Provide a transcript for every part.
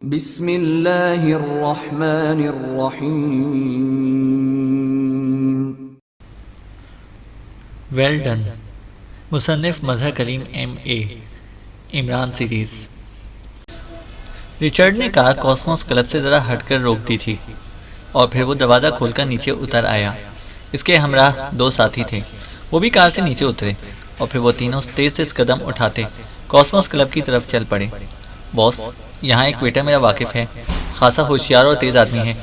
بسم اللہ الرحمن الرحیم۔ Well done. مصنف Mazhar Kaleem M.A، Imran series. Richard نے کار کاسموس کلب سے ذرا ہٹ کر روک دی تھی اور پھر وہ دروازہ کھول کر نیچے اتر آیا۔ اس کے ہمراہ دو ساتھی تھے، وہ بھی کار سے نیچے اترے اور پھر وہ تینوں تیز تیز قدم اٹھاتے کاسموس کلب کی طرف چل پڑے۔ باس، یہاں ایک ویٹر میرا واقف ہے، خاصا ہوشیار اور تیز آدمی ہے۔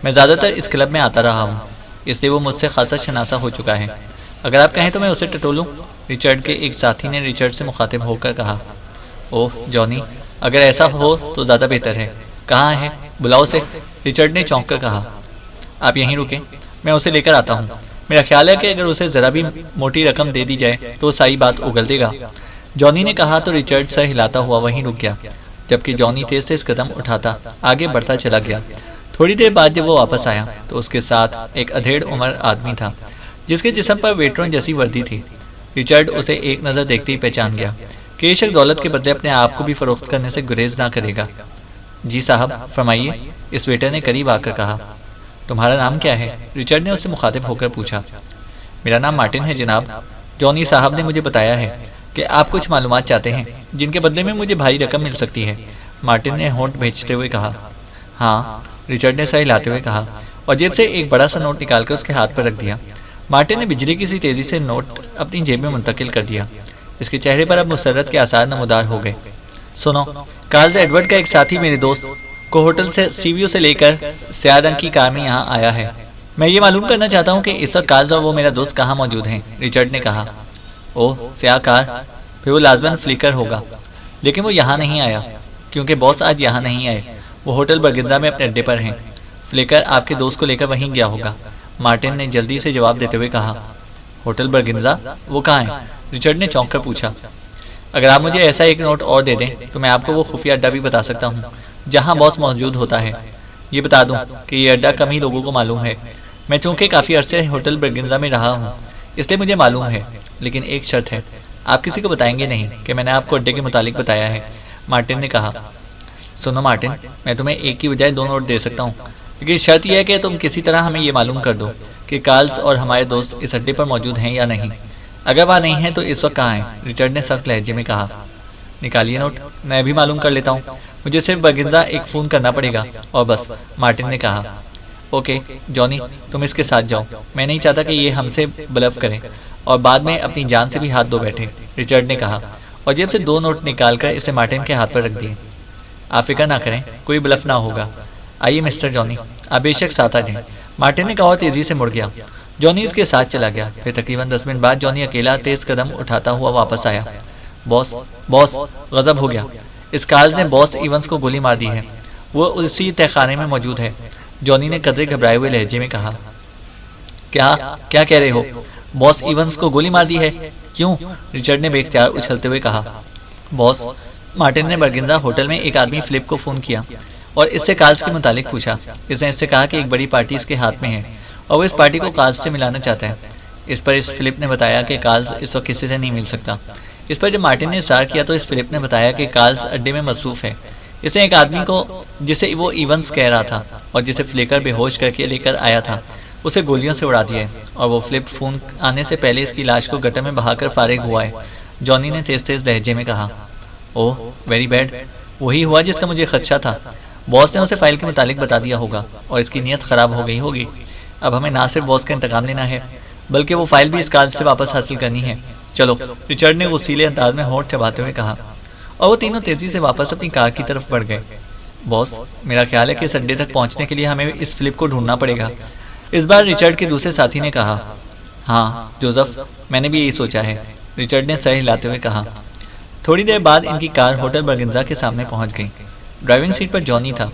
میں زیادہ تر اس کلب میں آتا رہا ہوں، اس لیے وہ مجھ سے خاصا شناسا ہو چکا ہے۔ اگر آپ کہیں تو میں اسے ٹٹولوں؟ رچرڈ کے ایک ساتھی نے رچرڈ سے مخاطب ہو کر کہا۔ اوہ جانی، اگر ایسا ہو تو زیادہ بہتر ہے۔ کہاں ہے؟ بلاؤ اسے، رچرڈ نے چونک کر کہا۔ آپ یہیں رکیں، میں اسے لے کر آتا ہوں۔ میرا خیال ہے کہ اگر اسے ذرا بھی موٹی رقم دے دی جائے تو وہ ساری بات اگل دے گا۔ جانی نے کہا تو رچرڈ سر ہلاتا ہوا وہیں رک گیا، جبکہ جانی تیز تیز قدم اٹھاتا آگے بڑھتا چلا گیا۔ تھوڑی دیر بعد جب وہ واپس آیا تو اس کے ساتھ ایک ادھیڑ عمر آدمی تھا جس کے جسم پر ویٹروں جیسی وردی تھی۔ رچرڈ اسے ایک نظر دیکھتے ہی پہچان گیا کہ یہ شخص دولت کے بدلے اپنے آپ کو بھی فروخت کرنے سے گریز نہ کرے گا۔ جی صاحب فرمائیے، اس ویٹر نے قریب آ کر کہا۔ تمہارا نام کیا ہے؟ رچرڈ نے اس سے مخاطب ہو کر پوچھا۔ میرا نام مارٹن ہے جناب، جانی صاحب نے مجھے بتایا ہے کہ آپ کچھ معلومات چاہتے ہیں جن کے بدلے میں مجھے بھاری رقم مل سکتی ہے۔ مارٹن نے ہونٹ بھیجتے ہوئے کہا۔ ہاں، رچرڈ نے سر ہلاتے ہوئے کہا اور جیب سے ایک بڑا سا نوٹ نکال کر اس کے ہاتھ پر رکھ دیا۔ مارٹن نے بجلی کی سی تیزی سے نوٹ اپنی جیب میں منتقل کر دیا۔ اس کے چہرے پر اب مسرت کے آثار نمودار ہو گئے۔ سنو، کارلز ایڈورڈ کا ایک ساتھی میرے دوست کو ہوٹل سے سیویو سے لے کر سیاہ رنگ کی کار میں یہاں آیا ہے۔ میں یہ معلوم کرنا چاہتا ہوں کہ اس وقت کارلز اور وہ میرا دوست کہاں موجود ہیں، رچرڈ نے کہا۔ اوہ سیاہ کار، پھر وہ لازماً فلیکر ہوگا، لیکن وہ یہاں نہیں آیا کیونکہ باس آج یہاں نہیں آئے، وہ ہوٹل برگنزا میں اپنے اڈے پر ہیں۔ فلیکر آپ کے دوست کو لے کر وہیں گیا ہوگا، مارٹن نے جلدی سے جواب دیتے ہوئے کہا۔ ہوٹل برگنزا؟ وہ کہاں ہے؟ رچرڈ نے چونک کر پوچھا۔ اگر آپ مجھے ایسا ایک نوٹ اور دے دیں تو میں آپ کو وہ خفیہ اڈا بھی بتا سکتا ہوں جہاں باس موجود ہوتا ہے۔ یہ بتا دوں کہ یہ اڈا کم ہی لوگوں کو معلوم ہے۔ میں چونکہ کافی عرصے ہوٹل برگنزا میں رہا ہوں اس لیے مجھے معلوم ہے، لیکن ایک شرط ہے، آپ کسی کو بتائیں گے نہیں کہ میں نے آپ کو اڈے کے متعلق بتایا ہے، مارٹن نے کہا۔ سنو مارٹن، میں تمہیں ایک کی بجائے دو نوٹ دے سکتا ہوں، لیکن شرط یہ ہے کہ تم کسی طرح ہمیں یہ معلوم کر دو کہ کارلز اور ہمارے دوست اس اڈے پر موجود ہیں یا نہیں۔ اگر وہاں نہیں ہیں تو اس وقت کہاں ہیں؟ رچرڈ نے سخت لہجے میں کہا۔ نکالیے نوٹ، میں بھی معلوم کر لیتا ہوں، مجھے صرف برگنزا ایک فون کرنا پڑے گا اور بس، مارٹن نے کہا۔ اوکے جانی، تم اس کے ساتھ جاؤ، میں نہیں چاہتا کہ یہ ہم سے بلف کریں اور بعد میں اپنی جان سے بھی ہاتھ دھو بیٹھے، رچرڈ نے کہا اور جیب سے دو نوٹ نکال کر اسے مارٹن کے ہاتھ پر رکھ دیے۔ آپ فکر نہ کریں، کوئی بلف نہ ہوگا۔ آئیے مسٹر جانی، آپ بے شک ساتھ آ جائیں، مارٹن نے کہا اور تیزی سے مڑ گیا۔ جانی اس کے ساتھ چلا گیا۔ پھر تقریباً 10 منٹ بعد جانی اکیلا تیز قدم اٹھاتا ہوا واپس آیا۔ باس، باس، غضب ہو گیا، اس کارلز نے باس ایونز کو گولی مار دی ہے، وہ اسی تہخانے میں موجود ہے، جانی نے قدرے گھبرائے ہوئے لہجے میں کہا۔ کیا کہہ رہے ہو؟ باس ایونز کو گولی مار دی ہے؟ کیوں؟ رچرڈ نے بے اختیار اچھلتے ہوئے کہا۔ باس، مارٹن نے برگنزا ہوٹل میں ایک آدمی فلپ کو فون کیا اور اس سے کارلز کے متعلق پوچھا۔ اس نے اس سے کہا کہ ایک بڑی پارٹی اس کے ہاتھ میں ہے اور وہ اس پارٹی کو کارلز سے ملانا چاہتا ہے۔ اس پر اس فلپ نے بتایا کہ کارلز اس وقت کسی سے نہیں مل سکتا۔ اس پر جب مارٹن نے اصرار کیا تو اس فلپ نے بتایا کہ کارلز اڈے میں مصروف ہے۔ اس نے ایک آدمی کو جسے وہ ایونز کہہ رہا تھا اور جسے فلیکر بے ہوش کر کے لے کر آیا تھا اسے گولیوں سے اڑا دیا ہے اور وہ فلپ فون آنے سے پہلے اس کی لاش کو گٹر میں بہا کر فارغ ہوا ہے، جانی نے تیز تیز لہجے میں کہا۔ اوہ ویری بیڈ، وہی ہوا جس کا مجھے خدشہ تھا، باس نے اسے فائل کے متعلق بتا دیا ہوگا اور اس کی نیت خراب ہو گئی ہوگی۔ اب ہمیں نہ صرف باس کا انتقام لینا ہے بلکہ وہ فائل بھی اس کارلز سے واپس حاصل کرنی ہے۔ چلو، رچرڈ نے غصیلے انداز میں ہونٹ چباتے ہوئے کہا اور وہ تینوں تیزی سے واپس اپنی کار کی طرف بڑھ گئے۔ باس، میرا خیال ہے کہ اس اڈے تک پہنچنے کے لیے ہمیں اس فلپ کو ڈھونڈنا پڑے گا، اس بار رچرڈ کے دوسرے ساتھی نے کہا۔ ہاں جوزف، میں نے بھی یہی سوچا ہے، رچرڈ نے سر ہلاتے ہوئے کہا۔ تھوڑی دیر بعد ان کی کار ہوٹل برگنزا کے سامنے پہنچ گئی۔ ڈرائیونگ سیٹ پر جانی تھا،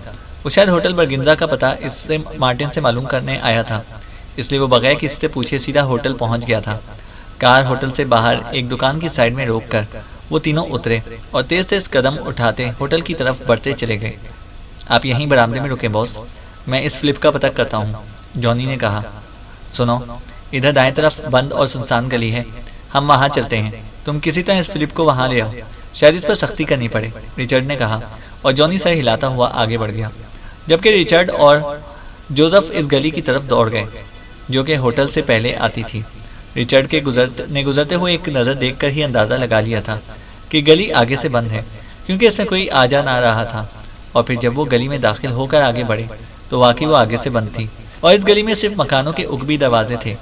وہ شاید ہوٹل برگنزا کا پتہ اس سے مارٹن سے معلوم کرنے آیا تھا، اس لیے وہ بغیر کسی سے پوچھے سیدھا ہوٹل پہنچ گیا تھا۔ کار ہوٹل سے باہر ایک دکان کی سائڈ میں روک کر وہ تینوں اترے اور تیز تیز قدم اٹھاتے ہوٹل کی طرف بڑھتے چلے گئے۔ آپ یہیں برآمدے میں رکیں باس، میں اس فلپ کا پتہ کرتا ہوں، جانی نے کہا۔ سنو، ادھر دائیں طرف بند اور سنسان گلی ہے، ہم وہاں چلتے ہیں، تم کسی طرح اس فلپ کو وہاں لے آؤ، شاید اس پر سختی کرنی پڑے، رچرڈ نے کہا اور جونی سر ہلاتا ہوا آگے بڑھ گیا، جبکہ ریچرڈ اور جوزف اس گلی کی طرف دوڑ گئے جو کہ ہوٹل سے پہلے آتی تھی۔ ریچرڈ کے گزرتے ہوئے ایک نظر دیکھ کر ہی اندازہ لگا لیا تھا کہ گلی آگے سے بند ہے، کیونکہ اس میں کوئی آ جا نہ رہا تھا، اور پھر جب وہ گلی میں داخل ہو کر آگے بڑھے تو واقعی وہ آگے سے بند تھی، اور اس گلی میں صرف مکانوں کے عقبی دروازے تھے۔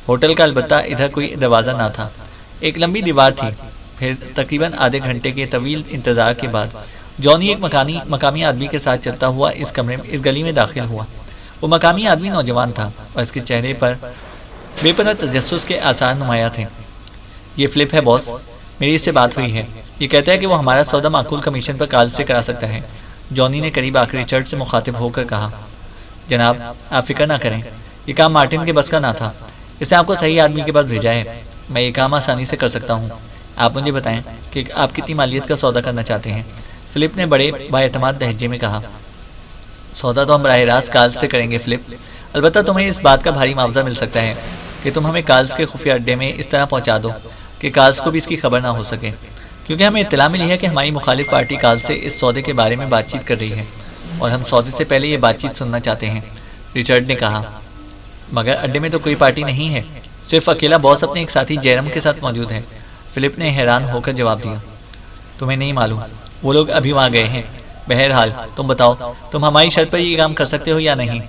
ہوٹل کا البتہ ادھر کوئی دروازہ نہ تھا، ایک لمبی دیوار تھی۔ پھر تقریباً آدھے گھنٹے کے طویل انتظار کے بعد جونی ایک مقامی آدمی کے ساتھ چلتا ہوا اس گلی میں داخل ہوا۔ وہ مقامی آدمی نوجوان تھا اور اس کے چہرے پر بے پناہ تجسس کے آثار نمایاں تھے۔ یہ فلپ ہے باس، میری اس سے بات ہوئی ہے، یہ کہتا ہے کہ وہ ہمارا سودا معقول کمیشن پر کال سے کرا سکتا ہے۔ جونی نے قریب آ کر ریچرڈ سے مخاطب ہو کر کہا، جناب آپ فکر نہ کریں، یہ کام مارٹن کے بس کا نہ تھا، اس نے آپ کو صحیح آدمی کے پاس بھیجا ہے، میں یہ کام آسانی سے کر سکتا ہوں۔ آپ مجھے بتائیں کہ آپ کتنی مالیت کا سودا کرنا چاہتے ہیں؟ فلپ نے بڑے بااعتماد لہجے میں کہا، سودا تو ہم براہ راست کارلز سے کریں گے فلپ، البتہ تمہیں اس بات کا بھاری معاوضہ مل سکتا ہے کہ تم ہمیں کارلز کے خفیہ اڈے میں اس طرح پہنچا دو کہ کارلز کو بھی اس کی خبر نہ ہو سکے، کیونکہ ہمیں اطلاع ملی ہے کہ ہماری مخالف پارٹی کارلز سے اس سودے کے بارے میں بات چیت کر رہی ہے، اور ہم سودے سے پہلے یہ بات چیت سننا چاہتے ہیں۔ ریچرڈ نے کہا، مگر اڈے میں تو کوئی پارٹی نہیں ہے، صرف اکیلا باس اپنے ایک ساتھی جیرم کے ساتھ موجود ہے۔ فلپ نے حیران ہو کر جواب دیا، تمہیں نہیں معلوم، وہ لوگ ابھی وہاں گئے ہیں۔ بہرحال تم بتاؤ، تم ہماری شرط پر یہ کام کر سکتے ہو یا نہیں؟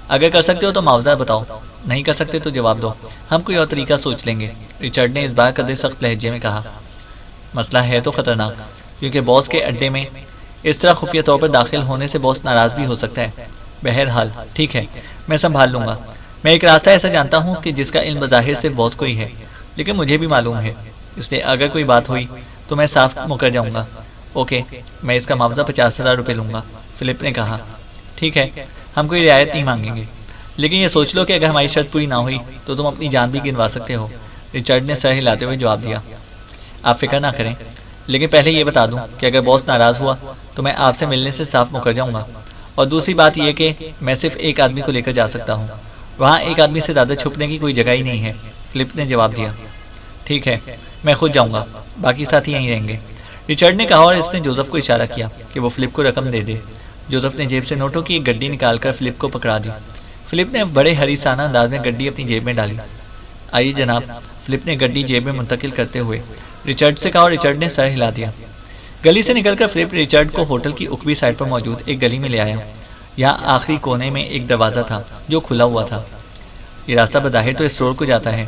اگر کر سکتے ہو تو معاوضہ بتاؤ، نہیں کر سکتے تو جواب دو، ہم کوئی اور طریقہ سوچ لیں گے۔ ریچرڈ نے اس بار قدر سخت لہجے میں کہا، مسئلہ ہے تو خطرناک، کیونکہ باس کے اڈے میں اس طرح خفیہ طور پر داخل ہونے سے باس ناراض بھی ہو سکتا ہے۔ بہرحال ٹھیک ہے، میں سنبھال لوں گا، میں ایک راستہ ایسا جانتا ہوں کہ جس کا علم بظاہر صرف باس کو ہی ہے، لیکن مجھے بھی معلوم ہے، اس لیے اگر کوئی بات ہوئی تو میں صاف مکر جاؤں گا۔ اوکے، میں اس کا معاوضہ 50,000 روپے لوں گا، فلپ نے کہا۔ ٹھیک ہے، ہم کوئی رعایت نہیں مانگیں گے، لیکن یہ سوچ لو کہ اگر ہماری شرط پوری نہ ہوئی تو تم اپنی جان بھی گنوا سکتے ہو۔ ریچرڈ نے سر ہلاتے ہوئے جواب دیا، آپ فکر نہ کریں، لیکن پہلے یہ بتا دوں کہ اگر باس ناراض ہوا تو میں آپ سے ملنے سے صاف مکر جاؤں گا، اور دوسری بات یہ کہ میں صرف ایک آدمی کو لے کر جا سکتا ہوں، وہاں ایک آدمی سے زیادہ چھپنے کی کوئی جگہ ہی نہیں ہے۔ فلپ نے جواب دیا، ٹھیک ہے، میں خود جاؤں گا، باقی ساتھی یہیں رہیں گے۔ ریچرڈ نے کہا اور اس نے جوزف کو اشارہ کیا کہ وہ فلپ کو رقم دے دے۔ جوزف نے جیب سے نوٹوں کی ایک گڈی نکال کر فلپ کو پکڑا دی۔ فلپ نے بڑے حریصانہ انداز میں گڈی اپنی جیب میں ڈالی۔ آئیے جناب، فلپ نے گڈی جیب میں منتقل کرتے ہوئے ریچرڈ سے کہا اور ریچرڈ نے سر ہلا دیا۔ گلی سے نکل کر فلپ ریچرڈ کو ہوٹل کی عقبی سائڈ پر موجود ایک گلی میں لے آیا۔ یہاں آخری کونے میں ایک دروازہ تھا جو کھلا ہوا تھا۔ یہ راستہ بظاہر تو اسٹور کو جاتا ہے،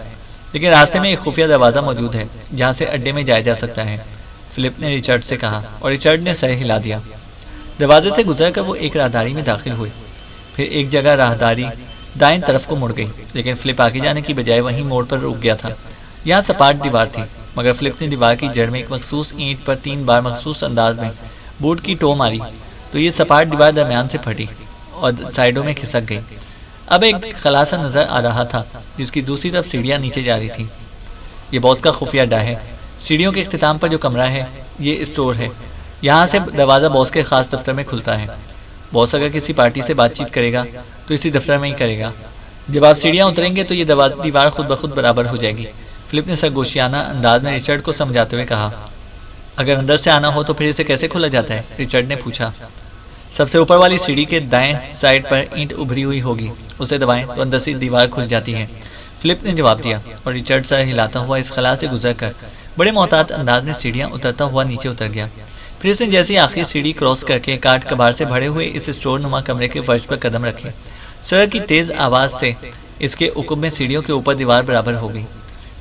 لیکن راستے میں ایک خفیہ دروازہ موجود ہے جہاں سے اڈے میں جایا جا سکتا ہے، فلپ نے ریچرڈ سے کہا، اور ریچرڈ نے سر ہلا دیا۔ دروازے سے گزر کر وہ ایک راہداری میں داخل ہوئے، پھر ایک جگہ راہداری دائیں طرف کو مڑ گئی، لیکن فلپ آگے جانے کی بجائے وہیں موڑ پر رک گیا تھا۔ یہاں سپاٹ دیوار تھی، مگر فلپ نے دیوار کی جڑ میں ایک مخصوص اینٹ پر 3 بار مخصوص انداز میں بوٹ کی ٹو ماری تو یہ سپاٹ دیوار درمیان سے پھٹی اور سائڈوں میں کھسک گئی۔ اب ایک خلاصہ نظر آ رہا تھا جس کی دوسری طرف سیڑھیاں نیچے جا رہی تھیں۔ یہ باس کا خفیہ اڈا ہے۔ سیڑھیوں کے اختتام پر جو کمرہ ہے یہ اسٹور ہے، یہاں سے دروازہ باس کے خاص دفتر میں کھلتا ہے۔ باس اگر کسی پارٹی سے بات چیت کرے گا تو اسی دفتر میں ہی کرے گا۔ جب آپ سیڑھیاں اتریں گے تو یہ دیوار خود بخود برابر ہو جائے گی۔ فلپ نے سرگوشیانہ انداز میں ریچرڈ کو سمجھاتے ہوئے کہا، اگر اندر سے آنا ہو تو پھر اسے کیسے کھولا جاتا ہے؟ ریچرڈ نے پوچھا۔ سب سے اوپر والی سیڑھی کے دائیں سائڈ پر اینٹ ابھری ہوئی ہوگی، اسے دبائیں تو اندر سے دیوار کھل جاتی ہے، فلپ نے جواب دیا، اور ریچرڈ سر ہلاتا ہوا اس خلا سے گزر کر بڑے محتاط انداز میں سیڑھیاں اترتا ہوا نیچے اتر گیا۔ پھر اس نے جیسی آخری سیڑھی کراس کر کے کاٹ کباڑ سے بھرے ہوئے اس اسٹور نما کمرے کے فرش پر قدم رکھے، سڑک کی تیز آواز سے اس کے عقب میں سیڑھیوں کے اوپر دیوار برابر ہو گئی۔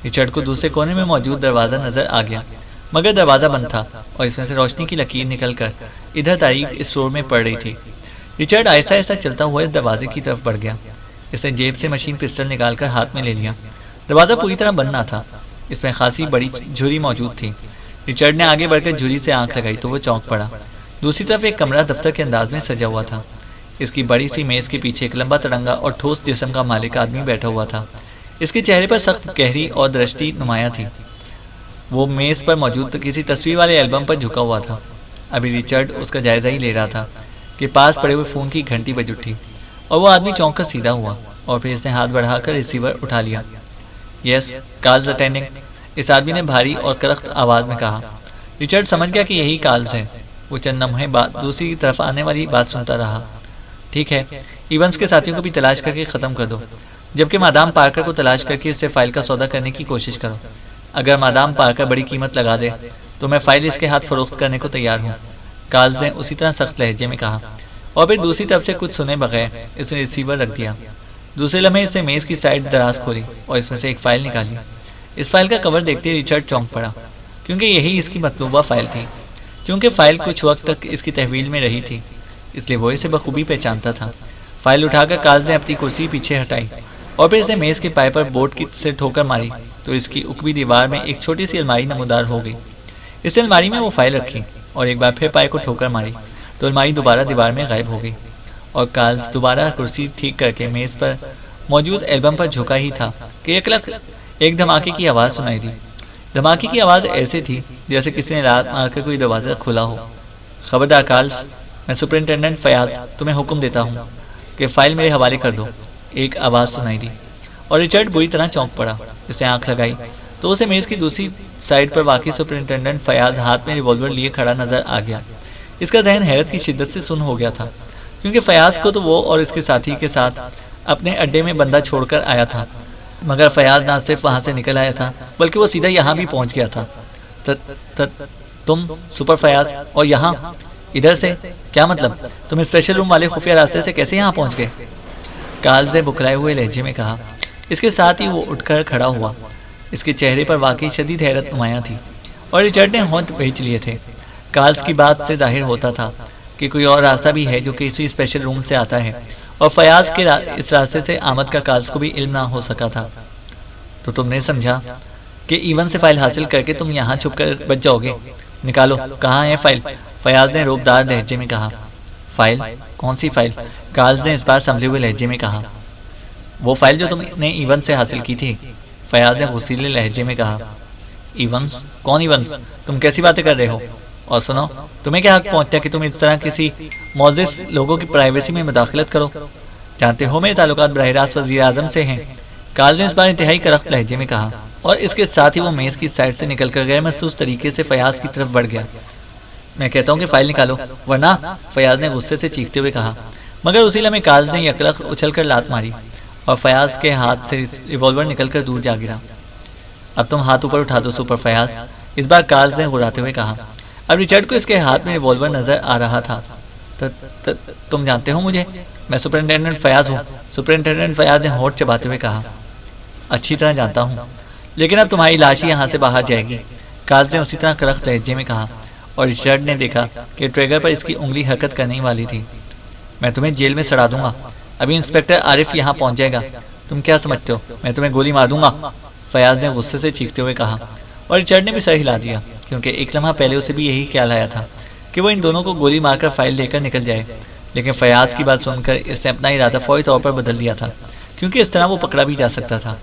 ریچرڈ کو دوسرے کونے میں موجود دروازہ نظر آ گیا، مگر دروازہ بند تھا اور اس میں سے روشنی کی لکیر نکل کر ادھر تاریخ اسٹور میں پڑ رہی تھی۔ ریچرڈ آہستہ آہستہ چلتا ہوا اس دروازے کی طرف بڑھ گیا۔ اس نے جیب سے مشین پسٹل نکال کر ہاتھ میں لے لیا۔ دروازہ پوری طرح بند نہ تھا، اس میں خاصی بڑی جھری موجود تھی۔ ریچرڈ نے آگے بڑھ کر جھری سے آنکھ لگائی تو وہ چونک پڑا۔ دوسری طرف ایک کمرہ دفتر کے انداز میں سجا ہوا تھا۔ اس کی بڑی سی میز کے پیچھے ایک لمبا تڑنگا اور ٹھوس جسم کا مالک آدمی بیٹھا ہوا تھا۔ اس کے چہرے پر سخت گہری اور درشتی نمایاں تھی۔ وہ میز پر موجود کسی تصویر والے البم پر جھکا ہوا تھا۔ ابھی ریچرڈ اس کا جائزہ ہی لے رہا تھا کہ پاس پڑے ہوئے فون کی گھنٹی بج اٹھی اور وہ آدمی چونک کر سیدھا ہوا، اور پھر اس نے ہاتھ بڑھا کر ریسیور اٹھا لیا۔ یس، کالز اٹینڈنگ، اس آدمی نے بھاری اور کرخت آواز میں کہا۔ ریچرڈ سمجھ گیا کہ یہی کالز ہے۔ وہ چند لمحے بعد دوسری طرف آنے والی بات سنتا رہا۔ ٹھیک ہے، ایونز کے ساتھیوں کو بھی تلاش کر کے ختم کر دو، جبکہ مادام پارکر کو تلاش کر کے اس سے فائل کا سودا کرنے کی کوشش کرو۔ اگر مادام پارکر بڑی قیمت لگا دے تو میں فائل اس کے ہاتھ فروخت کرنے کو تیار ہوں، کارلز نے اسی طرح سخت لہجے میں کہا، اور پھر دوسری طرف سے کچھ سنے بغیر اس نے ریسیور رکھ دیا۔ دوسرے لمحے اس نے میز کی سائڈ دراز کھولی اور اس میں سے ایک فائل نکالی۔ اس فائل کا کور دیکھتے ہی ریچرڈ چونک پڑا، کیونکہ یہی اس کی مطلوبہ فائل تھی۔ چونکہ فائل کچھ وقت تک اس کی تحویل میں رہی تھی، اس لیے وہ اسے بخوبی پہچانتا تھا۔ فائل اٹھا کر کارلز نے اپنی کرسی پیچھے ہٹائی اور پھر اس نے میز کے پائے پر بورڈ سے ٹھوکر ماری تو اس کی اکبی دیوار میں ایک چھوٹی سی الماری نمودار ہو گئی۔ اس الماری میں وہ فائل رکھی اور ایک بار پھر پائے کو ٹھوکر ماری تو الماری دوبارہ دیوار میں غائب ہو گئی، اور کارلز دوبارہ کرسی ٹھیک کر کے میز پر موجود البم پر جھکا ہی تھا کہ ایک دھماکے کی آواز سنائی دی۔ دھماکے کی آواز ایسے تھی جیسے کسی نے رات مار کر کوئی دروازہ کھولا ہو۔ خبردار کارلز، میں سپرنٹینڈنٹ فیاض تمہیں حکم دیتا ہوں کہ فائل میرے حوالے کر دو، ایک آواز سنائی دی، اور ریچرڈ بری طرح چونک پڑا۔ اس نے آنکھ لگائی تو اسے میز کی دوسری سائڈ پر واقع سپرنٹینڈنٹ فیاض ہاتھ میں ریوالور لیے کھڑا نظر آ گیا۔ اس کا ذہن حیرت کی شدت سے سن ہو گیا تھا، کیونکہ فیاض کو تو وہ اور اس کے ساتھی کے ساتھ اپنے اڈے میں بندہ چھوڑ کر آیا تھا، مگر فیاض نہ صرف وہاں سے نکل آیا تھا بلکہ وہ سیدھا یہاں بھی پہنچ گیا تھا۔ تم سپر فیاض، اور یہاں ادھر سے کیا مطلب؟ تم اسپیشل روم والے خفیہ راستے سے کیسے یہاں پہنچ گئے؟ کارلز نے بکرائے ہوئے لہجے میں کہا۔ اس کے ساتھ ہی وہ اٹھ کر کھڑا ہوا۔ اس کے چہرے پر واقعی شدید حیرت نمایاں تھی، اور ریچرڈ نے ہونٹ بھیج لیے تھے۔ کارلز کی بات سے ظاہر ہوتا تھا کہ کوئی اور راستہ بھی ہے جو کسی اسپیشل روم سے آتا ہے، اور فیاض کے اس راستے سے آمد کا کارلز کو بھی علم نہ ہو سکا تھا۔ تو تم نے سمجھا کہ ایون سے فائل حاصل کر کے تم یہاں چھپ کر بچ جاؤ گے؟ نکالو، کہاں ہے فائل؟ فیاض نے روبدار لہجے میں کہا۔ فائل؟ کون سی فائل؟ کارلز نے اس بار سمجھے ہوئے لہجے میں کہا۔ وہ فائل جو تم نے ایون سے حاصل کی تھی، فیاض نے غصیلے لہجے میں کہا۔ ایونز؟ کون ایونز؟ تم کیسی باتیں کر رہے ہو؟ اور سنو، تمہیں کیا حق پہنچتا ہے کہ تم اس طرح کسی معزز لوگوں کی پرائیویسی میں مداخلت کرو؟ جانتے ہو میرے تعلقات براہ راست وزیر اعظم سے ہیں، کارلز نے اس بار انتہائی کرخت لہجے میں کہا، اور اس کے ساتھ ہی وہ میز کی سائڈ سے نکل کر غیر محسوس طریقے سے فیاض کی طرف بڑھ گیا۔ میں کہتا ہوں کہ فائل نکالو، ورنہ، فیاض نے غصے سے چیختے ہوئے کہا، مگر اسی لمحے کارلز نے یکلخ اچھل کر لات ماری اور فیاض کے ہاتھ سے ریوالور نکل کر دور جا گرا۔ اب تم ہاتھ اوپر اٹھا دو سپر فیاض، اس بار کارلز نے غراتے ہوئے کہا۔ اب ریچرڈ کو اس کے ہاتھ میں ریوالور نظر آ رہا تھا۔ تم جانتے ہو مجھے؟ میں سپرنٹینڈنٹ فیاض ہوں، سپرنٹینڈنٹ فیاض نے ہونٹ چباتے ہوئے کہا۔ اچھی طرح جانتا ہوں، لیکن اب تمہاری لاش ہی یہاں سے باہر جائے گی، کارلز نے اسی طرح کرخت لہجے میں کہا، اور ریچرڈ نے دیکھا کہ ٹریگر پر اس کی انگلی حرکت کرنے والی تھی۔ میں تمہیں جیل میں سڑا دوں گا، ابھی انسپکٹر عارف یہاں پہنچ جائے گا، تم کیا سمجھتے ہو میں تمہیں گولی مار دوں گا؟ فیاض نے غصے سے چیختے ہوئے کہا، اور ریچرڈ نے بھی سر ہلا دیا، کیونکہ ایک لمحہ پہلے اسے بھی یہی خیال آیا تھا کہ وہ ان دونوں کو گولی مار کر فائل لے کر نکل جائے، لیکن فیاض کی بات سن کر اس نے اپنا ارادہ فوری طور پر بدل دیا تھا، کیونکہ اس طرح وہ پکڑا بھی جا سکتا تھا۔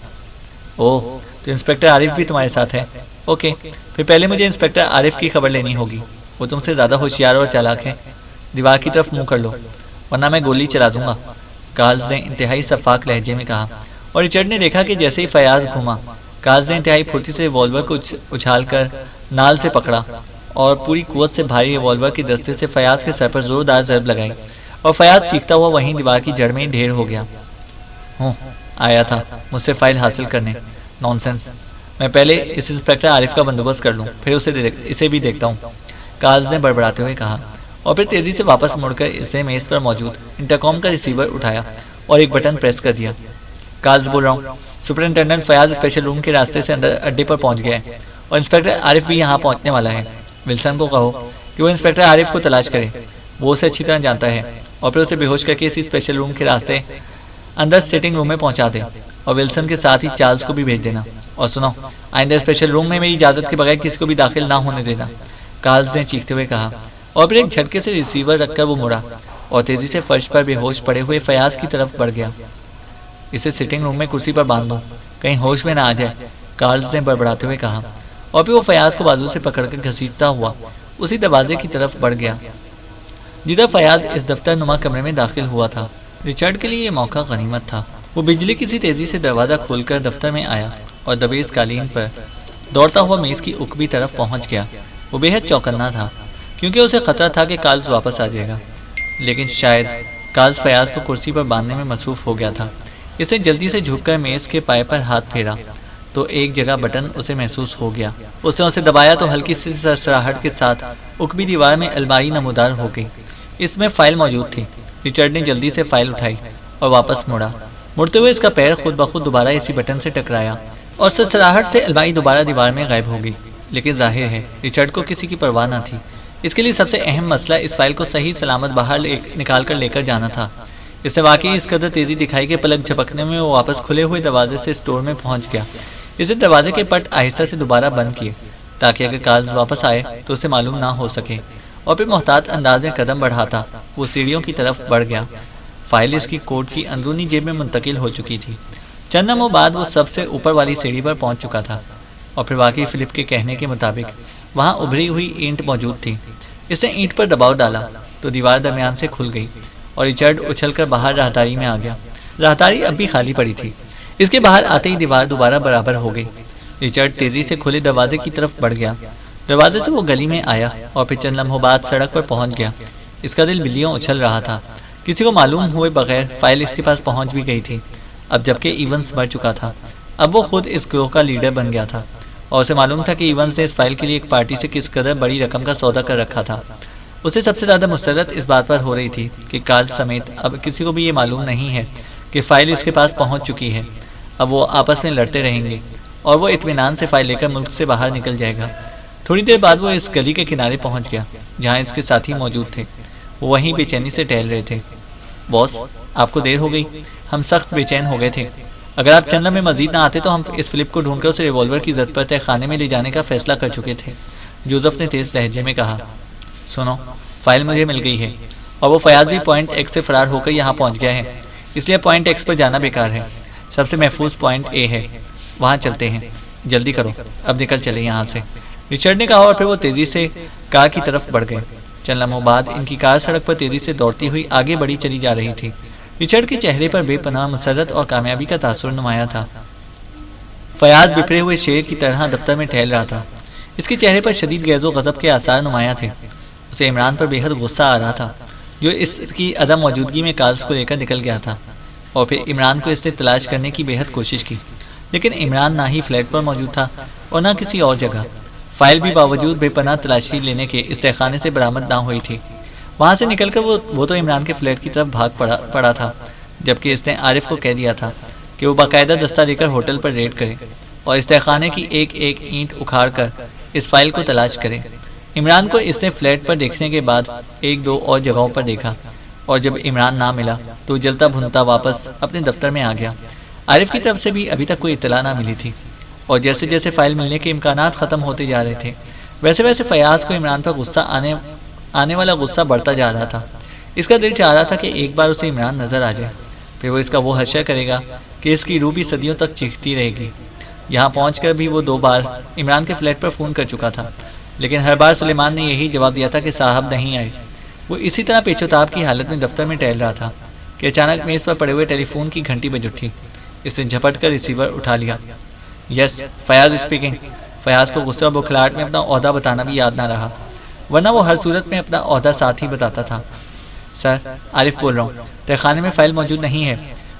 اوہ، تو انسپکٹر عارف بھی تمہارے ساتھ ہے؟ اوکے، پھر پہلے مجھے انسپکٹر عارف کی خبر لینی ہوگی، وہ تم سے زیادہ ہوشیار اور چالاک ہے۔ دیوار کی طرف منہ کر لو، ورنہ میں گولی چلا دوں گا، کارلز نے انتہائی شفاف لہجے میں کہا، اور ریچرڈ نے دیکھا کہ جیسے ہی فیاض گھوما، کارلز نے انتہائی پھرتی سے ریوالور کو اچھال کر نال سے پکڑا اور پوری قوت سے بھاری ریوالور کے دستے سے فیاض کے سر پر زوردار ضرب لگائی، اور فیاض چیختا ہوا وہیں دیوار کی جڑ میں ڈھیر ہو گیا۔ آیا تھا مجھ سے فائل حاصل کرنے، نانسنس، میں پہلے اس انسپکٹر عارف کا بندوبست کر لوں، پھر اسے بھی دیکھتا ہوں، کارلز نے بڑبڑاتے ہوئے کہا، اور پھر تیزی سے واپس مڑ کر اسے میز پر موجود انٹرکام کا ریسیور اٹھایا اور ایک بٹن پریس کر دیا۔ کارلز بول رہا ہوں، سپرنٹینڈنٹ فیاض اسپیشل روم کے راستے سے اندر اڈے پر پہنچ گیا ہے، اور انسپکٹر عارف بھی یہاں پہنچنے والا ہے۔ ولسن کو کہو کہ وہ انسپکٹر عارف کو تلاش کرے، وہ اسے اچھی طرح جانتا ہے، اور پھر اسے بے ہوش کر کے اسی اسپیشل روم کے راستے اندر سیٹنگ روم میں پہنچا دے، اور ولسن کے ساتھ ہی چارلز کو بھی بھیج دینا۔ اور سنو، آئندہ اسپیشل روم میں میری اجازت کے بغیر کسی کو بھی داخل نہ ہونے دینا، کارلز نے چیختے ہوئے کہا، اور پھر ایک جھٹکے سے ریسیور رکھ کر وہ مڑا اور تیزی سے فرش پر بے ہوش پڑے ہوئے فیاض کی طرف بڑھ گیا۔ اسے سیٹنگ روم میں کرسی پر باندھ دو، کہیں ہوش میں نہ آ جائے، کارلز نے بڑبڑاتے ہوئے کہا، اور پھر وہ فیاض کو بازو سے پکڑ کر گھسیٹتا ہوا اسی دروازے کی طرف بڑھ گیا جدھر فیاض اس دفتر نما کمرے میں داخل ہوا تھا۔ ریچرڈ کے لیے یہ موقع غنیمت تھا۔ وہ بجلی کی سی تیزی سے دروازہ کھول کر دفتر میں آیا اور دبیز قالین پر دوڑتا ہوا میز کی عقبی طرف پہنچ گیا۔ وہ بے حد چوکنا تھا کیونکہ اسے خطرہ تھا کہ کارلز واپس آ جائے گا، لیکن شاید کارلز فیاض کو کرسی پر باندھنے میں مصروف ہو گیا تھا۔ اس نے جلدی سے جھک کر میز کے پائے پر ہاتھ پھیرا تو ایک جگہ بٹن اسے محسوس ہو گیا۔ اس نے اسے دبایا تو ہلکی سی سرسراہٹ کے ساتھ عقبی دیوار میں الماری نمودار ہو گئی۔ اس میں فائل موجود تھی۔ رچرڈ نے جلدی سے فائل اٹھائی اور واپس مڑا۔ مڑتے ہوئے اس کا پیر خود بخود دوبارہ اسی بٹن سے ٹکرایا اور سرسراہٹ سے الماری دوبارہ دیوار میں غائب ہو گئی۔ لیکن ظاہر ہے رچرڈ کو کسی کی پرواہ نہ تھی۔ اس کے لیے سب سے اہم مسئلہ اس فائل کو صحیح سلامت باہر نکال کر لے کر جانا تھا۔ اس نے واقعی اس قدر تیزی دکھائی کہ پلک جھپکنے میں وہ واپس کھلے ہوئے دروازے سے اسٹور میں پہنچ گیا۔ اس نے دروازے کے پٹ آہستہ سے دوبارہ بند کیے تاکہ اگر کارلز واپس آئے تو اسے معلوم نہ ہو سکے، اور پھر محتاط انداز میں قدم بڑھاتا وہ سیڑھیوں کی طرف بڑھ گیا۔ فائل اس کی کوٹ کی اندرونی جیب میں منتقل ہو چکی تھی۔ چند لمحوں بعد وہ سب سے اوپر والی سیڑھی پر پہنچ چکا تھا، اور پھر واقعی فلپ کے کہنے کے مطابق وہاں ابھری ہوئی اینٹ موجود تھی۔ اس نے اینٹ پر دباؤ ڈالا تو دیوار درمیان سے کھل گئی اور رچرڈ اچھل کر باہر راہداری میں آ گیا۔ راہداری اب بھی خالی پڑی تھی۔ اس کے باہر آتے ہی دیوار دوبارہ برابر ہو گئی۔ رچرڈ تیزی سے کھلے دروازے کی طرف بڑھ گیا۔ دروازے سے وہ گلی میں آیا اور پھر چند لمحوں بعد سڑک پر پہنچ گیا۔ اس کا دل بلیوں اچھل رہا تھا۔ کسی کو معلوم ہوئے بغیر فائل اس کے پاس پہنچ بھی گئی تھی۔ اب جبکہ ایونز مر چکا تھا، اب وہ خود اس گروہ کا لیڈر بن گیا تھا، اور اسے معلوم تھا کہ ایونز نے اس فائل کے لیے ایک پارٹی سے کس قدر بڑی رقم کا سودا کر رکھا تھا۔ اسے سب سے زیادہ مسرت اس بات پر ہو رہی تھی کہ کارل سمیت اب کسی کو بھی یہ معلوم نہیں ہے کہ فائل اس کے پاس پہنچ چکی ہے۔ اب وہ آپس میں لڑتے رہیں گے اور وہ اطمینان سے فائل لے کر ملک سے باہر نکل جائے گا۔ تھوڑی دیر بعد وہ اس گلی کے کنارے پہنچ گیا جہاں اس کے ساتھی موجود تھے۔ وہ وہیں بے چینی سے ٹہل رہے تھے۔ باس، آپ کو دیر ہو گئی، ہم سخت بے چین ہو گئے تھے۔ اگر آپ چند لمحے مزید نہ آتے تو ہم اس فلپ کو ڈھونڈ کر اسے ریوالور کی زد پر تہ خانے میں لے جانے کا فیصلہ کر چکے تھے، جوزف نے تیز لہجے میں کہا۔ سنو، فائل مجھے مل گئی ہے اور وہ فیاض بھی پوائنٹ ایکس سے فرار ہو کر یہاں پہنچ گیا ہے، اس لیے پوائنٹ ایکس پر جانا بیکار ہے۔ سب سے محفوظ پوائنٹ اے ہے، وہاں چلتے ہیں۔ جلدی کرو، اب نکل چلے یہاں سے، رچرڈ نے کہا، اور پھر وہ تیزی سے کار کی طرف بڑھ گئے۔ چند لمحوں بعد ان کی کار سڑک پر تیزی سے دوڑتی ہوئی آگے بڑھی چلی جا رہی تھی۔ رچرڈ کے چہرے پر بے پناہ مسرت اور کامیابی کا تاثر نمایاں تھا۔ فیاض بپھرے ہوئے شیر کی طرح دفتر میں ٹہل رہا تھا۔ اس کے چہرے پر شدید غیظ و غضب کے آثار نمایاں تھے۔ اسے عمران پر بے حد غصہ آ رہا تھا جو اس کی عدم موجودگی میں کارلز کو لے کر نکل گیا تھا، اور پھر عمران کو اس نے تلاش کرنے کی بے حد کوشش کی، لیکن عمران نہ ہی فلیٹ پر موجود تھا اور نہ کسی اور جگہ۔ فائل بھی باوجود بے پناہ تلاشی لینے کے اس تہخانے سے برآمد نہ ہوئی تھی۔ وہاں سے نکل کر وہ تو عمران کے فلیٹ کی طرف بھاگ پڑا تھا، جبکہ اس نے عارف کو کہہ دیا تھا کہ وہ باقاعدہ دستہ لے کر ہوٹل پر ریڈ کرے اور اس تہخانے کی ایک ایک اینٹ اکھاڑ کر اس فائل کو تلاش کرے۔ عمران کو اس نے فلیٹ پر دیکھنے کے بعد ایک دو اور جگہوں پر دیکھا، اور جب عمران نہ ملا تو جلتا بھنتا واپس اپنے دفتر میں آ گیا۔ عارف کی طرف سے بھی ابھی تک کوئی اطلاع نہ ملی تھی، اور جیسے جیسے فائل ملنے کے امکانات ختم ہوتے جا رہے تھے ویسے ویسے فیاض کو عمران پر غصہ آنے والا غصہ بڑھتا جا رہا تھا۔ اس کا دل چاہ رہا تھا کہ ایک بار اسے عمران نظر آ جائے، پھر وہ اس کا وہ حشر کرے گا کہ اس کی روح بھی صدیوں تک چیختی رہے گی۔ یہاں پہنچ کر بھی وہ 2 بار عمران کے فلیٹ پر فون کر چکا تھا، لیکن ہر بار سلیمان نے یہی جواب دیا تھا کہ صاحب نہیں آئے۔ وہ اسی طرح پیچ و تاب کی حالت میں دفتر میں ٹہل رہا تھا کہ اچانک میز پر پڑے ہوئے ٹیلی فون کی گھنٹی بج اٹھی۔ اس نے جھپٹ کر ریسیور اٹھا لیا۔ یس، فیاض اسپیکنگ۔ فیاض کو غصہ و بکھلاہٹ میں اپنا عہدہ بتانا بھی یاد نہ رہا، ورنہ وہ ہر صورت میں اپنا عہدہ ساتھ ہی بتاتا تھا۔ سر، عارف بول رہا ہوں، تہخانے میں فائل موجود نہیں ہے،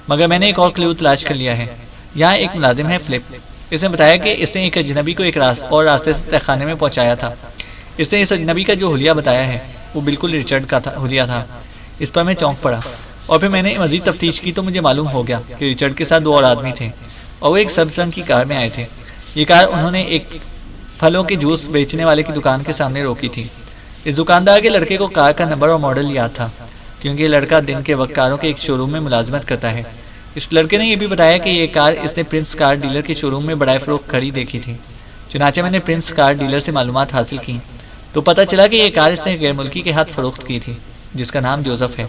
مگر میں نے ایک اور کلیو تلاش کر لیا ہے۔ یہاں ایک ملازم ہے فلپ، اس نے بتایا کہ اس نے ایک اجنبی کو ایک اور راستے سے تہخانے میں پہنچایا تھا۔ اس نے اس اجنبی کا جو حلیہ بتایا ہے وہ بالکل رچرڈ کا حلیہ تھا۔ اس پر میں چونک پڑا، اور پھر میں نے مزید تفتیش کی تو مجھے معلوم ہو گیا کہ رچرڈ کے ساتھ 2 اور آدمی تھے، اور وہ ایک سبز رنگ کی کار میں آئے تھے۔ یہ کار انہوں نے ایک پھلوں کے جوس بیچنے والے کی دکان کے سامنے روکی تھی۔ اس دکاندار کے لڑکے کو کار کا نمبر اور ماڈل یاد تھا، کیونکہ یہ لڑکا دن کے وقت کاروں کے ایک شو روم میں ملازمت کرتا ہے۔ اس لڑکے نے یہ بھی بتایا کہ یہ کار اس نے پرنس کار ڈیلر کے شو روم میں برائے فروخت کھڑی دیکھی تھی۔ چنانچہ میں نے پرنس کار ڈیلر سے معلومات حاصل کی تو پتہ چلا کہ یہ کار اس نے غیر ملکی کے ہاتھ فروخت کی تھی جس کا نام جوزف ہے۔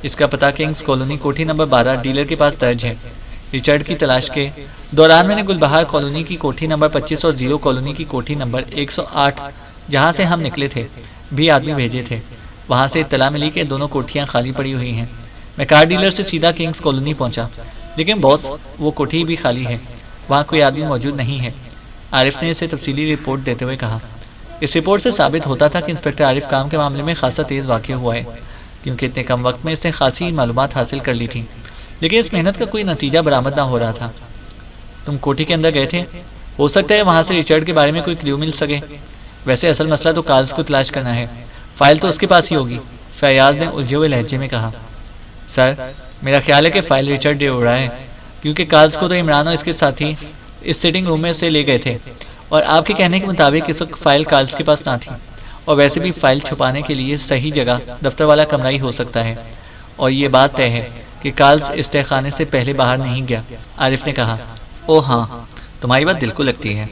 اس کا پتہ کنگز کالونی کوٹھی نمبر 12 ڈیلر کے پاس درج ہے۔ رچرڈ کی تلاش کے دوران میں نے گلبہار کالونی کی کوٹھی نمبر 25 اور زیرو کالونی کی کوٹھی نمبر 108 جہاں سے ہم نکلے تھے بھی آدمی بھیجے تھے۔ وہاں سے اطلاع ملی کہ دونوں کوٹھیاں خالی پڑی ہوئی ہیں۔ میں کار ڈیلر سے سیدھا کنگز کالونی پہنچا، لیکن باس وہ کوٹھی بھی خالی ہے، وہاں کوئی آدمی موجود نہیں ہے۔ عارف نے اسے تفصیلی رپورٹ دیتے ہوئے کہا۔ اس رپورٹ سے ثابت ہوتا تھا کہ انسپکٹر عارف کام کے معاملے میں خاصا تیز واقع ہوا ہے، کیونکہ اتنے کم وقت میں اس نے خاصی معلومات حاصل کر لی تھی، لیکن اس محنت کا کوئی نتیجہ برآمد نہ ہو رہا تھا۔ تم کوٹھی کے اندر گئے تھے؟ ہو سکتا ہے وہاں سے ریچرڈ کے بارے میں کوئی کلیو مل سکے۔ ویسے اصل مسئلہ تو کارلز کو تلاش کرنا ہے، فائل تو اس کے پاس ہی ہوگی، فیاض نے الجھے ہوئے لہجے میں کہا۔ سر، میرا خیال ہے کہ فائل ریچرڈ نے اڑا ہے، کیونکہ کارلز کو تو عمران اور اس کے ساتھی اس سیٹنگ روم میں سے لے گئے تھے، اور آپ کے کہنے کے مطابق اس وقت فائل کارلز کے پاس نہ تھی، اور ویسے بھی فائل چھپانے کے لیے صحیح جگہ دفتر والا کمرہ ہی ہو سکتا ہے، اور یہ بات طے ہے کہ کارلز اس تہہ خانے سے پہلے باہر نہیں گیا، عارف نے کہا۔ او ہاں، تمہاری بات دل کو لگتی ہے۔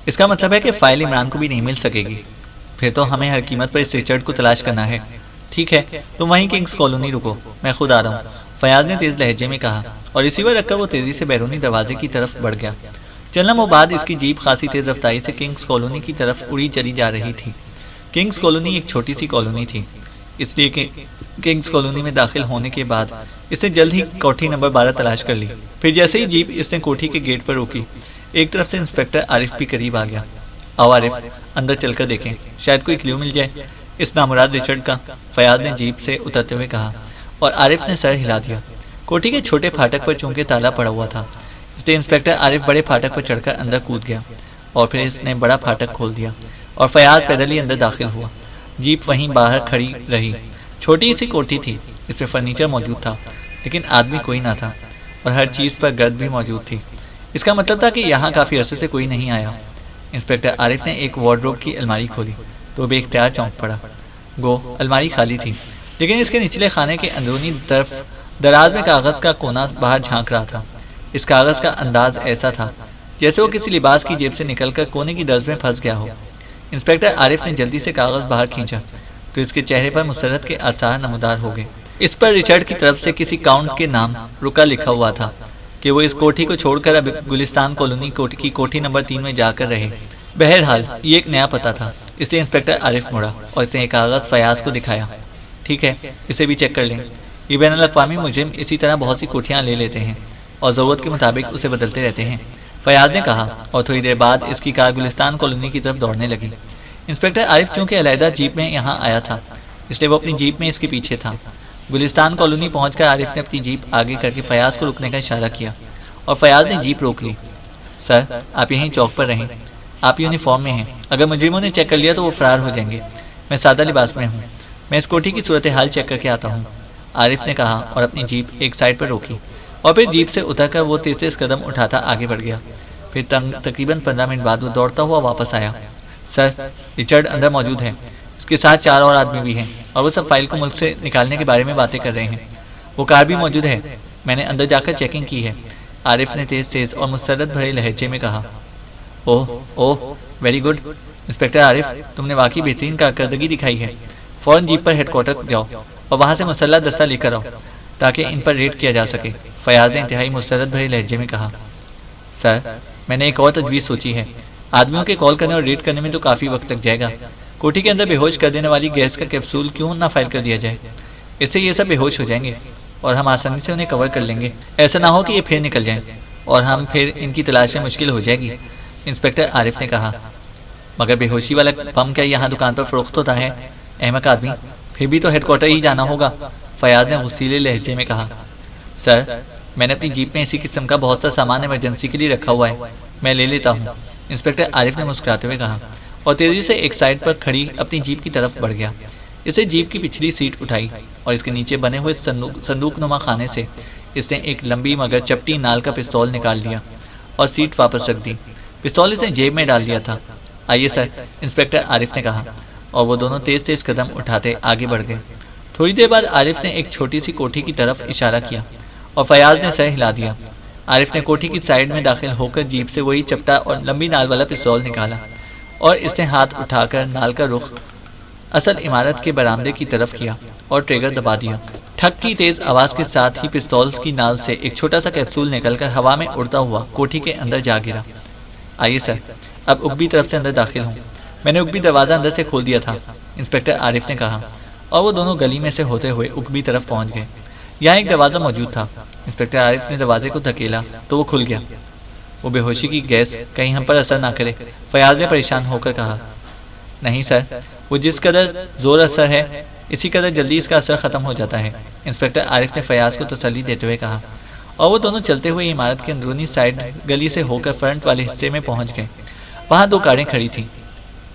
اس کا مطلب ہے کہ فائل عمران کو بھی نہیں مل سکے گی، پھر تو ہمیں ہر قیمت پر اس ریچرڈ کو تلاش کرنا ہے۔ ٹھیک ہے، تم وہیں کنگز کالونی رکو، میں خود آ رہا ہوں، فیاض نے تیز لہجے میں کہا، اور ریسیور رکھ کر وہ تیزی سے بیرونی دروازے کی طرف بڑھ گیا۔ چند لمحوں بعد اس کی جیپ خاصی تیز رفتاری سے کنگز کالونی کی طرف اڑی چلی جا رہی تھی۔ کنگز کالونی ایک چھوٹی سی کالونی تھی، اس لیے کہ کنگز کالونی میں داخل ہونے کے بعد اس نے جلد ہی کوٹھی نمبر 12 تلاش کر لی۔ پھر جیسے ہی جیپ اس نے کوٹھی کے گیٹ پر روکی، ایک طرف سے انسپکٹر عارف بھی قریب آ گیا۔ آؤ عارف، اندر چل کر دیکھیں، شاید کوئی کلیو مل جائے اس نامراد ریچرڈ کا، فیاض نے جیپ سے اترتے ہوئے کہا، اور عارف نے سر ہلا دیا۔ کوٹھی کے چھوٹے پھاٹک پر چونکہ تالا پڑا ہوا تھا، اس لیے انسپکٹر عارف بڑے پھاٹک پر چڑھ کر اندر کود گیا، اور پھر اس نے بڑا پھاٹک کھول دیا اور فیاض پیدل ہی اندر داخل ہوا۔ جیپ وہیں باہر کھڑی رہی۔ چھوٹی سی کوٹھی تھی، اس میں فرنیچر موجود تھا، لیکن آدمی کوئی نہ تھا، اور ہر چیز پر گرد بھی موجود تھی۔ اس کا مطلب تھا کہ یہاں کافی عرصے سے کوئی نہیں آیا۔ انسپکٹر عارف نے ایک وارڈروب کی الماری کھولی تو بے اختیار چونک پڑا۔ گو الماری خالی تھی، لیکن اس کے نچلے خانے کے اندرونی طرف دراز میں کاغذ کا کونا باہر جھانک رہا تھا۔ اس کاغذ کا انداز ایسا تھا جیسے وہ کسی لباس کی جیب سے نکل کر کونے کی درز میں پھنس گیا ہو۔ انسپکٹر عارف نے جلدی سے کاغذ باہر کھینچا تو اس کے چہرے پر مسرت کے آثار نمودار ہو گئے۔ اس پر ریچرڈ کی طرف سے کسی کاؤنٹ کے نام رکا لکھا ہوا تھا کہ وہ اس کوٹھی کو چھوڑ کر اب گلستان کالونی کی کوٹھی نمبر 3 میں جا کر رہے۔ بہرحال یہ ایک نیا پتہ تھا، اس لیے انسپکٹر عارف مڑا اور اس نے ایک کاغذ فیاض کو دکھایا۔ ٹھیک ہے، اسے بھی چیک کر لیں، یہ بین الاقوامی مجرم اسی طرح بہت سی کوٹھیاں لے لیتے ہیں اور ضرورت کے مطابق اسے بدلتے رہتے ہیں، فیاض نے کہا، اور تھوڑی دیر بعد اس کی کار گلستان کالونی کی طرف دوڑنے لگی۔ انسپکٹر عارف چونکہ علیحدہ جیپ میں یہاں آیا تھا، اس لیے وہ اپنی جیپ میں اس کے پیچھے تھا۔ گلستان کالونی پہنچ کر عارف نے اپنی جیپ آگے کر کے فیاض کو رکنے کا اشارہ کیا، اور فیاض نے جیپ روک لی۔ سر، آپ یہیں چوک پر رہیں، آپ یونیفارم میں ہیں، اگر مجرموں نے چیک کر لیا تو وہ فرار ہو جائیں گے۔ میں سادہ لباس میں ہوں، میں اس کوٹھی کی صورتحال چیک کر کے آتا ہوں، عارف نے کہا، اور اپنی جیپ ایک سائڈ پر روکی، اور پھر جیپ سے اتر کر وہ تیز تیز قدم اٹھاتا آگے بڑھ گیا۔ پھر تقریباً 15 منٹ بعد وہ دوڑتا ہوا واپس آیا۔ سر، ریچرڈ اندر موجود ہے، اس کے ساتھ 4 اور آدمی بھی ہیں، اور وہ سب فائل کو ملک سے نکالنے کے بارے میں باتیں کر رہے ہیں۔ وہ کار بھی موجود ہے، میں نے اندر جا کر چیکنگ کی ہے، عارف نے تیز تیز اور مسرت بھرے لہجے میں کہا۔ اوہ اوہ، ویری گڈ انسپکٹر عارف، تم نے واقعی بہترین کارکردگی دکھائی ہے۔ فوراً جیپ پر ہیڈ کوارٹر جاؤ اور وہاں سے مسلح دستہ لے کر آؤ تاکہ ان پر ریڈ کیا جا سکے، فیاض نے انتہائی مسرت بھرے لہجے میں کہا۔ سر، میں نے ایک اور تجویز سوچی ہے، آدمیوں کے کال کرنے اور ریڈ کرنے میں تو کافی وقت لگ جائے گا، کوٹھی کے اندر بے ہوش کر دینے والی گیس کا کیپسول کیوں نہ فائل کر دیا جائے، اس سے یہ سب بے ہوش ہو جائیں گے اور ہم آسانی سے انہیں کور کر لیں گے، ایسا نہ ہو کہ یہ پھر نکل جائیں اور ہم پھر ان کی تلاش میں مشکل ہو جائے گی، انسپکٹر عارف نے کہا۔ مگر بے ہوشی والا بم کیا یہاں دکان پر فروخت ہوتا ہے، احمق آدمی، پھر بھی تو ہیڈ کوارٹر ہی جانا ہوگا، فیاض نے غصیلے لہجے میں کہا۔ سر، میں نے اپنی جیپ میں اسی قسم کا بہت سا سامان ایمرجنسی کے لیے رکھا ہوا ہے، میں لے لیتا ہوں، انسپکٹر عارف نے مسکراتے ہوئے کہا، اور تیزی سے ایک سائڈ پر کھڑی اپنی جیپ کی طرف بڑھ گیا۔ اسے جیپ کی پچھلی سیٹ اٹھائی اور اس کے نیچے بنے ہوئے صندوق نما خانے سے اس نے ایک لمبی مگر چپٹی نال کا پستول نکال لیا اور سیٹ واپس رکھ دی۔ پستول اس نے جیب میں ڈال دیا تھا۔ آئیے سر، انسپکٹر عارف نے کہا، اور وہ دونوں تیز تیز قدم اٹھاتے آگے بڑھ گئے۔ تھوڑی دیر بعد عارف نے ایک چھوٹی سی کوٹھی کی طرف اشارہ کیا اور فیاض نے سر ہلا دیا۔ عارف نے کوٹھی کی سائڈ میں داخل ہو کر جیپ سے وہی چپٹا اور لمبی نال والا پستول نکالا اور اس نے ہاتھ اٹھا کر نال کا رخ اصل عمارت کے برآمدے کی طرف کیا اور ٹریگر دبا دیا۔ ٹھک کی تیز آواز کے ساتھ ہی پستول کی نال سے ایک چھوٹا سا کیپسول نکل کر ہوا میں اڑتا ہوا کوٹھی کے اندر جا گرا۔ آئیے سر، اب اگبی طرف سے اندر داخل ہوں، میں نے اگبی دروازہ اندر سے کھول دیا تھا، انسپکٹر عارف نے کہا، اور وہ دونوں گلی میں سے ہوتے ہوئے اگبی طرف پہنچ گئے۔ یہاں ایک دروازہ موجود تھا، انسپکٹر عارف نے دروازے کو دھکیلا تو وہ کھل گیا۔ وہ بے ہوشی کی گیس کہیں ہم پر اثر نہ کرے، فیاض نے پریشان ہو کر کہا۔ نہیں سر، وہ جس قدر زور اثر ہے اسی قدر جلدی اس کا اثر ختم ہو جاتا ہے، انسپکٹر عارف نے فیاض کو تسلی دیتے ہوئے کہا، اور وہ دونوں چلتے ہوئے عمارت کے اندرونی سائڈ گلی سے ہو کر فرنٹ والے حصے میں پہنچ گئے۔ وہاں دو کاریں کھڑی تھیں۔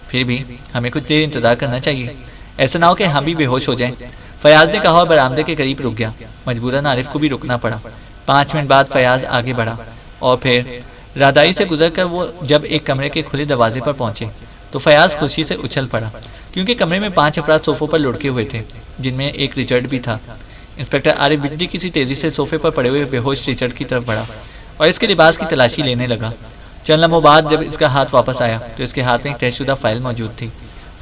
پھر بھی ہمیں کچھ دیر انتظار کرنا چاہیے، ایسا نہ ہو کہ ہم بھی بے ہوش ہو جائیں، فیاض نے کہا اور برآمدے کے قریب رک گیا۔ مجبوراً عارف کو بھی رکنا پڑا۔ 5 منٹ بعد فیاض آگے بڑھا اور پھر رہدائی سے گزر کر وہ جب ایک کمرے کے کھلے دروازے پر پہنچے تو فیاض خوشی سے اچھل پڑا، کیونکہ کمرے میں 5 افراد صوفوں پر لڑکے ہوئے تھے، جن میں ایک رچرڈ بھی تھا۔ انسپکٹر عارف بجلی کی سی تیزی سے صوفے پر پڑے ہوئے بے ہوش رچرڈ کی طرف بڑھا اور اس کے لباس کی تلاشی لینے لگا۔ چند لمحوں بعد جب اس کا ہاتھ واپس آیا تو اس کے ہاتھ میں ایک طے شدہ فائل موجود تھی۔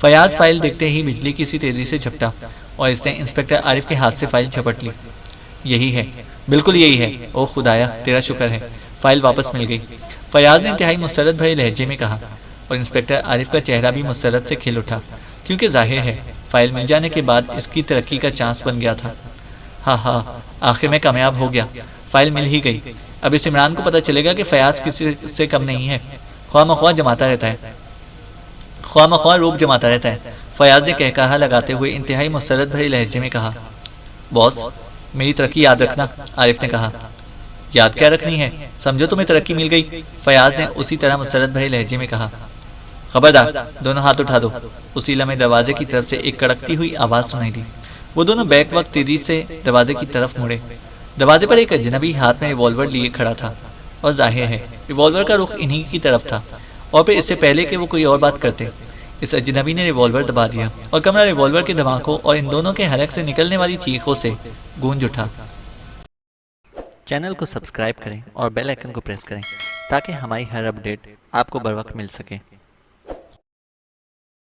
فیاض فائل دیکھتے ہی بجلی کی سی تیزی سے جھپٹا اور اس نے انسپکٹر عارف کے ہاتھ سے فائل جھپٹ لی۔ یہی ہے، بالکل یہی ہے، او خدایا تیرا شکر ہے، فائل واپس مل گئی، فیاض نے انتہائی مسرت بھرے لہجے میں کہا، اور انسپکٹر عارف کا چہرہ بھی مسرت سے کھل اٹھا، کیونکہ ظاہر ہے فائل مل جانے کے بعد اس کی ترقی کا چانس بن گیا تھا۔ ہاں ہاں، آخر میں کامیاب ہو گیا، فائل مل ہی گئی۔ اب اس عمران کو پتہ چلے گا کہ فیاض کسی سے کم نہیں ہے، خواہ مخواہ جماتا رہتا ہے، خواہ مخواہ روپ جماتا رہتا ہے، فیاض نے کہا لگاتے ہوئے انتہائی مسرت بھرے لہجے میں کہا۔ باس، میری ترقی یاد رکھنا، عارف نے کہا۔ یاد کیا رکھنی ہے، سمجھو تمہیں ترقی مل گئی، فیاض نے اسی طرح مسرت بھرے لہجے میں کہا۔ خبردار، دونوں ہاتھ اٹھا دو۔ اسی لمحے دروازے کی طرف سے ایک کڑکتی ہوئی آواز سنائی دی۔ وہ دونوں بیک وقت تیزی سے دروازے کی طرف مڑے۔ دروازے پر ایک اجنبی ہاتھ میں ریوالور لیے کھڑا تھا، اور ظاہر ہے ریوالور کا رخ انہی کی طرف تھا، اور پھر اس سے پہلے کہ وہ کوئی اور بات کرتے اس اجنبی نے ریوالور دبا دیا اور کمرہ ریوالور کے دھماکوں اور ان دونوں کے حلق سے نکلنے والی چیخوں سے گونج اٹھا۔ چینل کو سبسکرائب کریں اور بیل آئیکن کو پریس کریں تاکہ ہماری ہر اپڈیٹ آپ کو بر وقت مل سکے۔